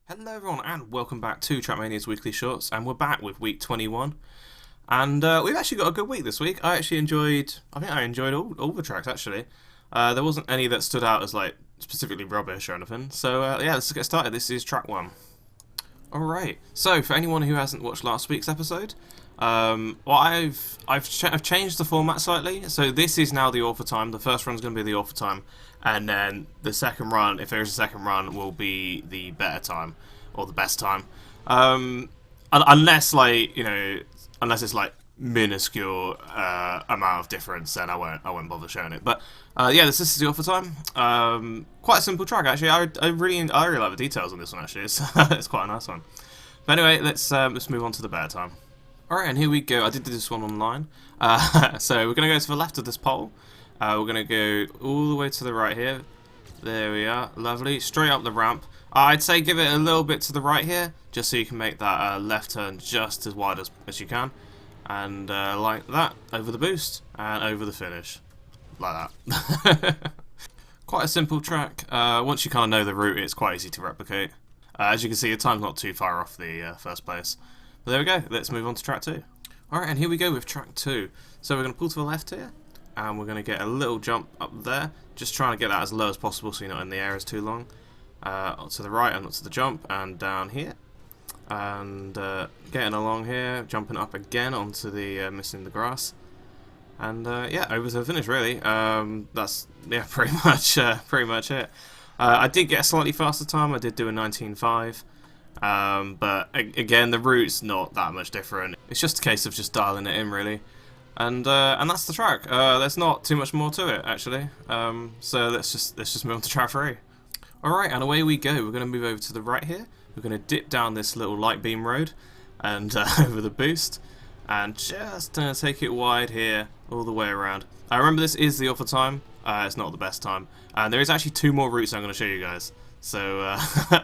Hello everyone and welcome back to TrackMania's Weekly Shorts, and we're back with week 21. And we've actually got a good week this week. I think I enjoyed all the tracks actually. There wasn't any that stood out as like specifically rubbish or anything. So yeah, let's get started. This is track 1. Alright, so for anyone who hasn't watched last week's episode, I've changed the format slightly. So this is now the author time. The first run's going to be the author time, and then the second run, if there is a second run, will be the better time or the best time. Unless unless it's like minuscule amount of difference, then I won't bother showing it. But yeah, this is the author time. Quite a simple track actually. I really like the details on this one actually. It's quite a nice one. But anyway, let's move on to the better time. Alright, and here we go. I did this one online. So we're going to go to the left of this pole. We're going to go all the way to the right here. There we are. Lovely. Straight up the ramp. I'd say give it a little bit to the right here, just so you can make that left turn just as wide as you can. And like that, over the boost, and over the finish. Like that. Quite a simple track. Once you kind of know the route, it's quite easy to replicate. As you can see, the time's not too far off the first place. But there we go, let's move on to track 2. Alright, and here we go with track 2. So we're going to pull to the left here, and we're going to get a little jump up there, just trying to get that as low as possible so you're not in the air as too long. To the right and up to the jump, and down here. And getting along here, jumping up again onto the missing the grass. And yeah, over to the finish really. That's pretty much it. I did get a slightly faster time, I did do a 19.5. But again, the route's not that much different. It's just a case of just dialing it in, really. And that's the track. There's not too much more to it, actually. So let's just move on to track 3. Alright, and away we go. We're going to move over to the right here. We're going to dip down this little light beam road and over the boost. And just take it wide here, all the way around. I remember this is the author time. It's not the best time. And there is actually 2 more routes I'm going to show you guys. So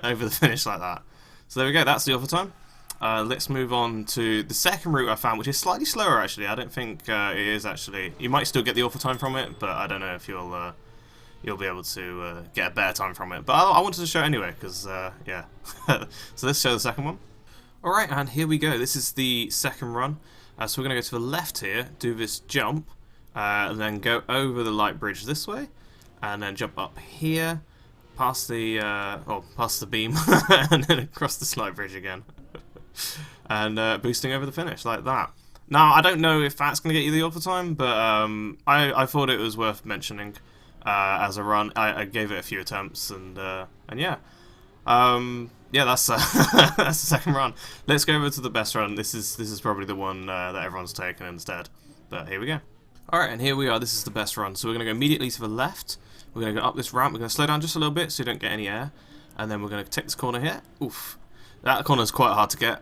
over the finish like that. So there we go, that's the author time. Let's move on to the second route I found, which is slightly slower actually. I don't think it is actually. You might still get the author time from it, but I don't know if you'll be able to get a better time from it. But I wanted to show it anyway, because yeah. So let's show the second one. Alright, and here we go. This is the second run. So we're going to go to the left here, do this jump, and then go over the light bridge this way, and then jump up here, past the beam, and then across the slide bridge again. And boosting over the finish, like that. Now, I don't know if that's going to get you the author time, but I thought it was worth mentioning as a run. I gave it a few attempts, and yeah. Yeah, that's that's the second run. Let's go over to the best run. This is probably the one that everyone's taken instead. But here we go. Alright, and here we are. This is the best run. So we're going to go immediately to the left. We're going to go up this ramp. We're going to slow down just a little bit so you don't get any air. And then we're going to take this corner here. Oof. That corner's quite hard to get.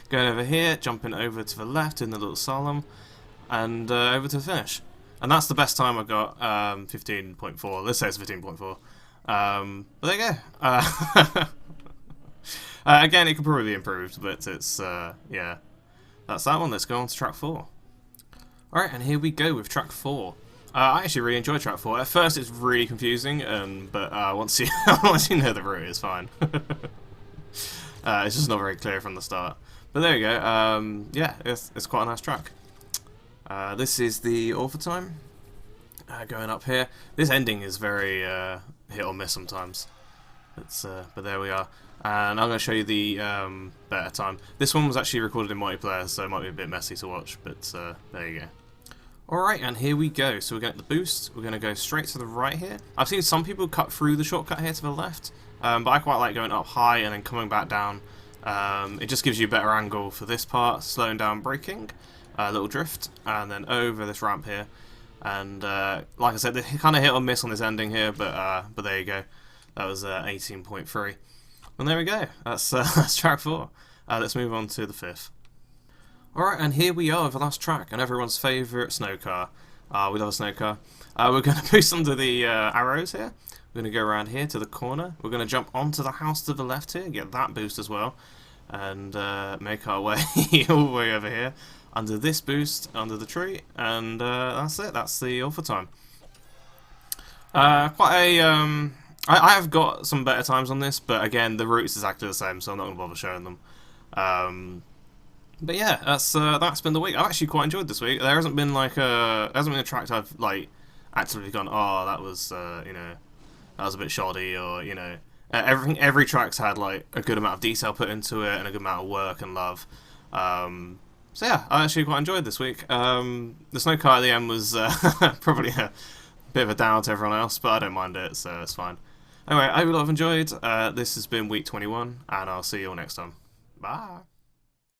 Going over here, jumping over to the left in the little slalom. And over to the finish. And that's the best time I got. 15.4. Let's say it's 15.4. But there you go. Again, it could probably be improved, but it's, yeah. That's that one. Let's go on to track 4. Alright, and here we go with track 4. I actually really enjoyed track 4. At first it's really confusing, but once you once you know the route, it's fine. It's just not very clear from the start. But there you go. Yeah, it's quite a nice track. This is the author time. Going up here. This ending is very hit or miss sometimes. But there we are. And I'm going to show you the better time. This one was actually recorded in multiplayer, so it might be a bit messy to watch, but there you go. Alright, and here we go. So we're going to get the boost. We're going to go straight to the right here. I've seen some people cut through the shortcut here to the left, but I quite like going up high and then coming back down. It just gives you a better angle for this part, slowing down braking, a little drift, and then over this ramp here. And like I said, they kind of hit or miss on this ending here, but there you go. That was 18.3. And there we go. That's track 4. Let's move on to the 5th. Alright, and here we are with the last track, and everyone's favourite snow car. We love a snow car. We're going to boost under the arrows here. We're going to go around here to the corner. We're going to jump onto the house to the left here, get that boost as well, and make our way all the way over here, under this boost, under the tree, and that's it. That's the author time. Quite I have got some better times on this, but again, the route's exactly the same, so I'm not going to bother showing them. But yeah, that's been the week. I've actually quite enjoyed this week. There hasn't been a track I've like actively gone, oh, that was that was a bit shoddy, or every track's had like a good amount of detail put into it and a good amount of work and love. So yeah, I actually quite enjoyed this week. The snow car at the end was probably a bit of a down to everyone else, but I don't mind it, so it's fine. Anyway, I hope you all have enjoyed. This has been week 21, and I'll see you all next time. Bye.